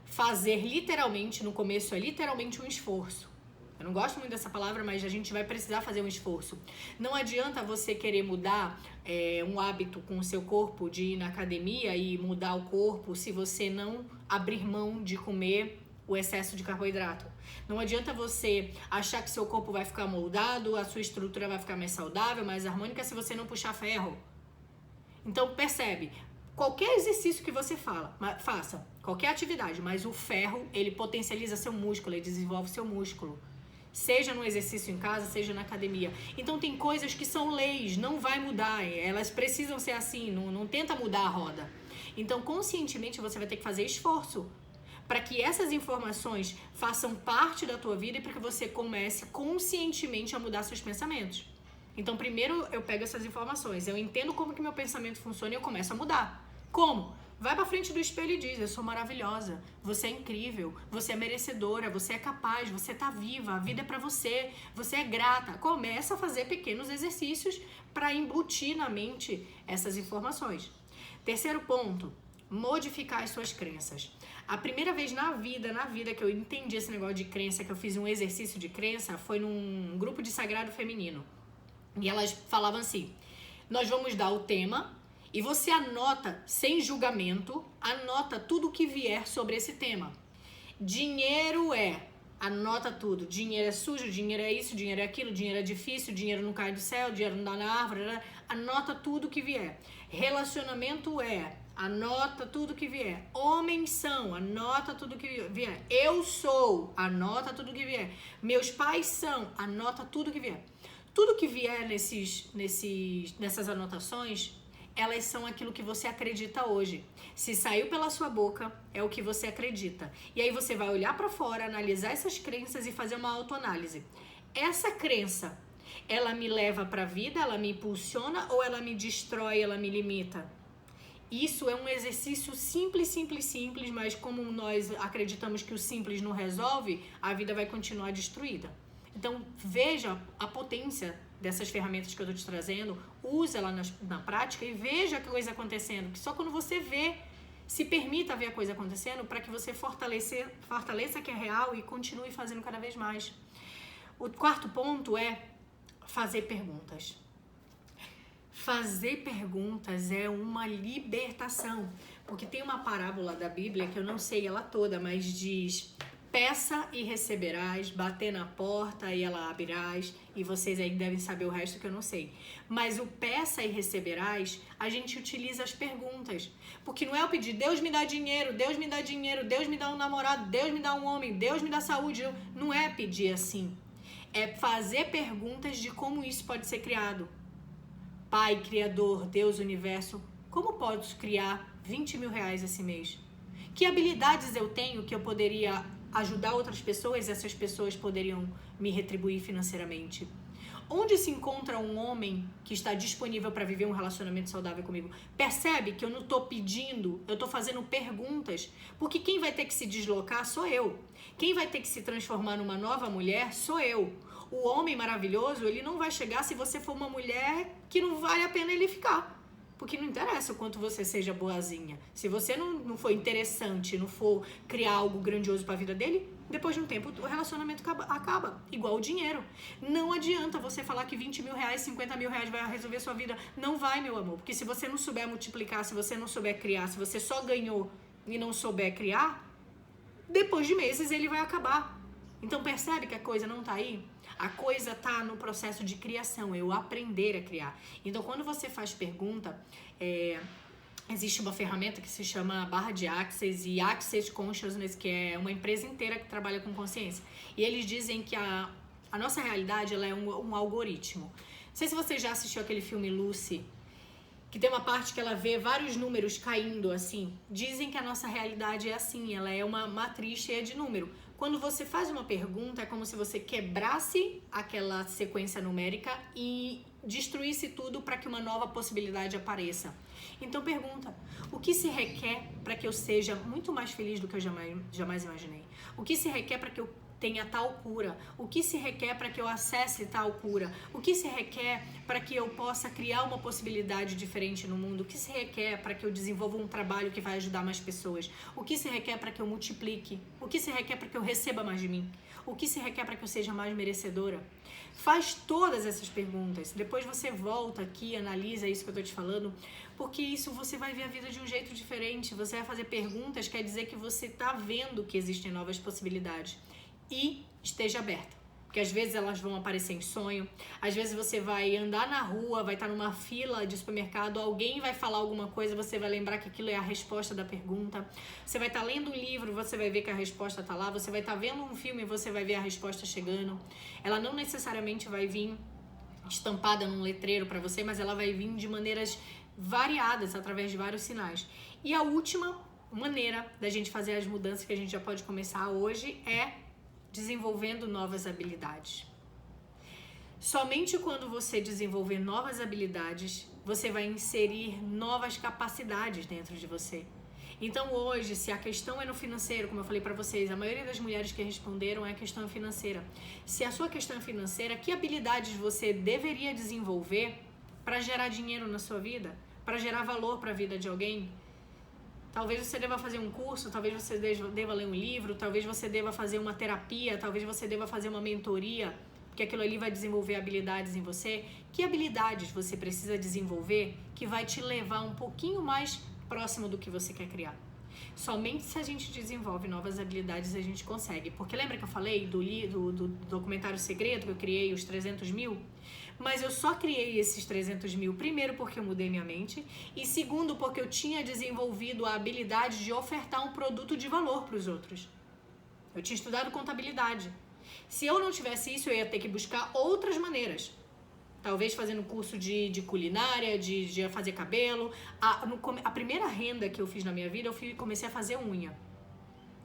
fazer literalmente, no começo é literalmente um esforço. Eu não gosto muito dessa palavra, mas a gente vai precisar fazer um esforço. Não adianta você querer mudar um hábito com o seu corpo de ir na academia e mudar o corpo se você não abrir mão de comer o excesso de carboidrato. Não adianta você achar que seu corpo vai ficar moldado, a sua estrutura vai ficar mais saudável, mais harmônica se você não puxar ferro. Então percebe, qualquer exercício que você faça, qualquer atividade, mas o ferro, ele potencializa seu músculo, ele desenvolve seu músculo. Seja no exercício em casa, seja na academia. Então tem coisas que são leis, não vai mudar, elas precisam ser assim, não tenta mudar a roda. Então conscientemente você vai ter que fazer esforço para que essas informações façam parte da tua vida e para que você comece conscientemente a mudar seus pensamentos. Então primeiro eu pego essas informações, eu entendo como que meu pensamento funciona e eu começo a mudar. Como? Vai pra frente do espelho e diz, eu sou maravilhosa, você é incrível, você é merecedora, você é capaz, você tá viva, a vida é pra você é grata. Começa a fazer pequenos exercícios para embutir na mente essas informações. Terceiro ponto, modificar as suas crenças. A primeira vez na vida que eu entendi esse negócio de crença, que eu fiz um exercício de crença, foi num grupo de sagrado feminino. E elas falavam assim, nós vamos dar o tema e você anota, sem julgamento, anota tudo o que vier sobre esse tema. Dinheiro anota tudo. Dinheiro é sujo, dinheiro é isso, dinheiro é aquilo, dinheiro é difícil, dinheiro não cai do céu, dinheiro não dá na árvore. Anota tudo o que vier. Relacionamento anota tudo que vier. Homens são, anota tudo que vier. Eu sou, anota tudo que vier. Meus pais são, anota tudo que vier. Tudo que vier nessas anotações, elas são aquilo que você acredita hoje. Se saiu pela sua boca, é o que você acredita. E aí você vai olhar para fora, analisar essas crenças e fazer uma autoanálise. Essa crença, ela me leva para a vida, ela me impulsiona ou ela me destrói, ela me limita? Isso é um exercício simples, mas como nós acreditamos que o simples não resolve, a vida vai continuar destruída. Então, veja a potência dessas ferramentas que eu estou te trazendo, use ela na prática e veja a coisa acontecendo. Que só quando você vê, se permita ver a coisa acontecendo para que você fortaleça que é real e continue fazendo cada vez mais. O quarto ponto é fazer perguntas. Fazer perguntas é uma libertação, porque tem uma parábola da Bíblia que eu não sei ela toda, mas diz: peça e receberás, bater na porta e ela abrirás, e vocês aí devem saber o resto que eu não sei. Mas o peça e receberás, a gente utiliza as perguntas, porque não é o pedir, Deus me dá dinheiro, Deus me dá dinheiro, Deus me dá um namorado, Deus me dá um homem, Deus me dá saúde, não é pedir assim. é fazer perguntas de como isso pode ser criado. Pai, Criador, Deus, Universo, como posso criar 20 mil reais esse mês? Que habilidades eu tenho que eu poderia ajudar outras pessoas e essas pessoas poderiam me retribuir financeiramente? Onde se encontra um homem que está disponível para viver um relacionamento saudável comigo? Percebe que eu não estou pedindo, eu estou fazendo perguntas, porque quem vai ter que se deslocar sou eu. Quem vai ter que se transformar numa nova mulher sou eu. O homem maravilhoso, ele não vai chegar se você for uma mulher que não vale a pena ele ficar. Porque não interessa o quanto você seja boazinha. Se você não for interessante, não for criar algo grandioso para a vida dele, depois de um tempo o relacionamento acaba. Igual o dinheiro. Não adianta você falar que 20 mil reais, 50 mil reais vai resolver sua vida. Não vai, meu amor. Porque se você não souber multiplicar, se você não souber criar, se você só ganhou e não souber criar, depois de meses ele vai acabar. Então percebe que a coisa não tá aí? A coisa tá no processo de criação, eu aprender a criar. Então quando você faz pergunta, existe uma ferramenta que se chama barra de Access e Access Consciousness, que é uma empresa inteira que trabalha com consciência. E eles dizem que a nossa realidade ela é um algoritmo. Não sei se você já assistiu aquele filme Lucy, que tem uma parte que ela vê vários números caindo assim. Dizem que a nossa realidade é assim, ela é uma matriz cheia de número. Quando você faz uma pergunta, é como se você quebrasse aquela sequência numérica e destruísse tudo para que uma nova possibilidade apareça. Então pergunta, o que se requer para que eu seja muito mais feliz do que eu jamais imaginei? O que se requer para que eu tenha tal cura? O que se requer para que eu acesse tal cura? O que se requer para que eu possa criar uma possibilidade diferente no mundo? O que se requer para que eu desenvolva um trabalho que vai ajudar mais pessoas? O que se requer para que eu multiplique? O que se requer para que eu receba mais de mim? O que se requer para que eu seja mais merecedora? Faz todas essas perguntas. Depois você volta aqui, analisa isso que eu tô te falando, porque isso você vai ver a vida de um jeito diferente. Você vai fazer perguntas, quer dizer que você tá vendo que existem novas possibilidades. E esteja aberta, porque às vezes elas vão aparecer em sonho, às vezes você vai andar na rua, vai estar numa fila de supermercado, alguém vai falar alguma coisa, você vai lembrar que aquilo é a resposta da pergunta, você vai estar lendo um livro, você vai ver que a resposta está lá, você vai estar vendo um filme, você vai ver a resposta chegando. Ela não necessariamente vai vir estampada num letreiro para você, mas ela vai vir de maneiras variadas, através de vários sinais. E a última maneira da gente fazer as mudanças que a gente já pode começar hoje é desenvolvendo novas habilidades. Somente quando você desenvolver novas habilidades, você vai inserir novas capacidades dentro de você. Então hoje, se a questão é no financeiro, como eu falei para vocês, a maioria das mulheres que responderam é a questão financeira. Se a sua questão é financeira, que habilidades você deveria desenvolver para gerar dinheiro na sua vida? Para gerar valor para a vida de alguém? Talvez você deva fazer um curso, talvez você deva ler um livro, talvez você deva fazer uma terapia, talvez você deva fazer uma mentoria, porque aquilo ali vai desenvolver habilidades em você. Que habilidades você precisa desenvolver que vai te levar um pouquinho mais próximo do que você quer criar? Somente se a gente desenvolve novas habilidades a gente consegue. Porque lembra que eu falei do documentário Segredo, que eu criei os 300 mil? Mas eu só criei esses 300 mil, primeiro porque eu mudei minha mente e segundo porque eu tinha desenvolvido a habilidade de ofertar um produto de valor para os outros. Eu tinha estudado contabilidade. Se eu não tivesse isso, eu ia ter que buscar outras maneiras. Talvez fazendo curso de culinária, de fazer cabelo. A primeira renda que eu fiz na minha vida, comecei a fazer unha.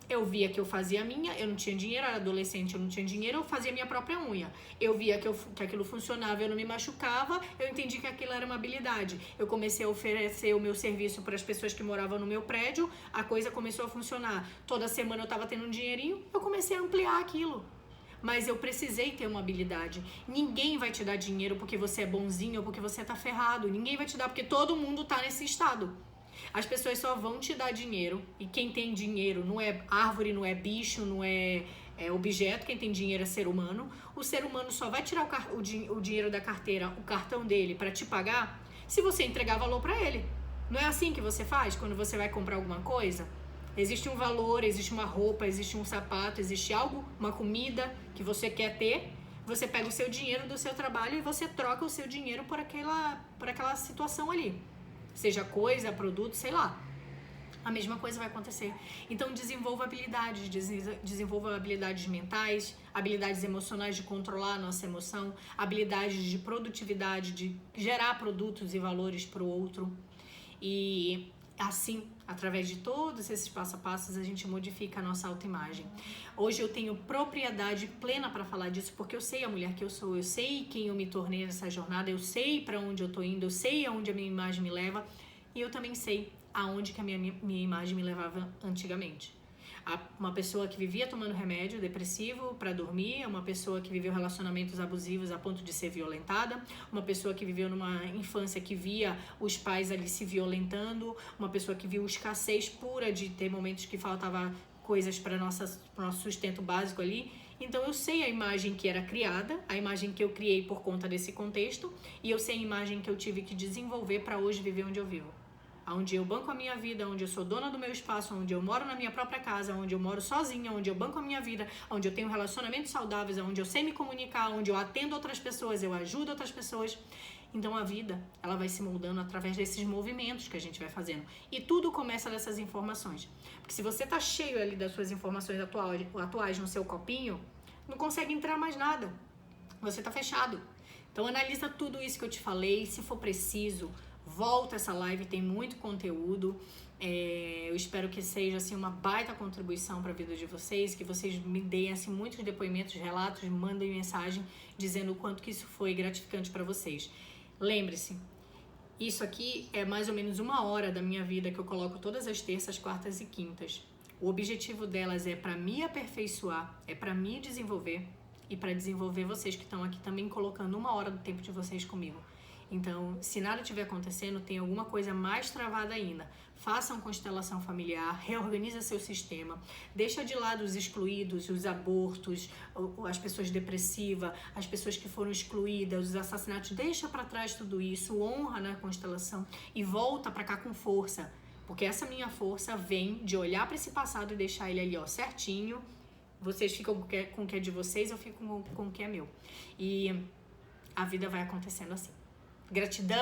Eu via que eu fazia a minha, eu não tinha dinheiro, era adolescente, eu não tinha dinheiro, eu fazia a minha própria unha. Eu via que aquilo funcionava, eu não me machucava, eu entendi que aquilo era uma habilidade. Eu comecei a oferecer o meu serviço para as pessoas que moravam no meu prédio, a coisa começou a funcionar. Toda semana eu estava tendo um dinheirinho, eu comecei a ampliar aquilo. Mas eu precisei ter uma habilidade. Ninguém vai te dar dinheiro porque você é bonzinho ou porque você tá ferrado. Ninguém vai te dar porque todo mundo tá nesse estado. As pessoas só vão te dar dinheiro. E quem tem dinheiro não é árvore, não é bicho, não é objeto. Quem tem dinheiro é ser humano. O ser humano só vai tirar o dinheiro da carteira, o cartão dele, para te pagar, se você entregar valor para ele. Não é assim que você faz quando você vai comprar alguma coisa? Existe um valor, existe uma roupa, existe um sapato, existe algo, uma comida que você quer ter. Você pega o seu dinheiro do seu trabalho e você troca o seu dinheiro por aquela situação ali. Seja coisa, produto, sei lá. a mesma coisa vai acontecer. Então desenvolva habilidades mentais, habilidades emocionais de controlar a nossa emoção, habilidades de produtividade, de gerar produtos e valores para o outro. E assim, através de todos esses passo a passos, a gente modifica a nossa autoimagem. Hoje eu tenho propriedade plena para falar disso, porque eu sei a mulher que eu sou, eu sei quem eu me tornei nessa jornada, eu sei para onde eu tô indo, eu sei aonde a minha imagem me leva, e eu também sei aonde que a minha imagem me levava antigamente. Uma pessoa que vivia tomando remédio depressivo para dormir, uma pessoa que viveu relacionamentos abusivos a ponto de ser violentada, uma pessoa que viveu numa infância que via os pais ali se violentando, uma pessoa que viu escassez pura de ter momentos que faltava coisas para nosso sustento básico ali. Então eu sei a imagem que era criada, a imagem que eu criei por conta desse contexto, e eu sei a imagem que eu tive que desenvolver para hoje viver onde eu vivo. Onde eu banco a minha vida, onde eu sou dona do meu espaço, onde eu moro na minha própria casa, onde eu moro sozinha, onde eu banco a minha vida, onde eu tenho relacionamentos saudáveis, onde eu sei me comunicar, onde eu atendo outras pessoas, eu ajudo outras pessoas. Então a vida, ela vai se moldando através desses movimentos que a gente vai fazendo. E tudo começa dessas informações. Porque se você tá cheio ali das suas informações atuais no seu copinho, não consegue entrar mais nada. Você tá fechado. Então analisa tudo isso que eu te falei, se for preciso, volta essa live, tem muito conteúdo. Eu espero que seja assim, uma baita contribuição para a vida de vocês, que vocês me deem assim, muitos depoimentos, relatos, mandem mensagem dizendo o quanto que isso foi gratificante para vocês. Lembre-se, isso aqui é mais ou menos 1 hora da minha vida que eu coloco todas as terças, quartas e quintas. O objetivo delas é para me aperfeiçoar, é para me desenvolver e para desenvolver vocês que estão aqui também colocando 1 hora do tempo de vocês comigo. Então, se nada estiver acontecendo, tem alguma coisa mais travada ainda. Faça uma constelação familiar, reorganiza seu sistema, deixa de lado os excluídos, os abortos, as pessoas depressivas, as pessoas que foram excluídas, os assassinatos, deixa para trás tudo isso, honra na constelação e volta para cá com força, porque essa minha força vem de olhar para esse passado e deixar ele ali, ó, certinho. Vocês ficam com o que é de vocês, eu fico com o que é meu. E a vida vai acontecendo assim. Gratidão.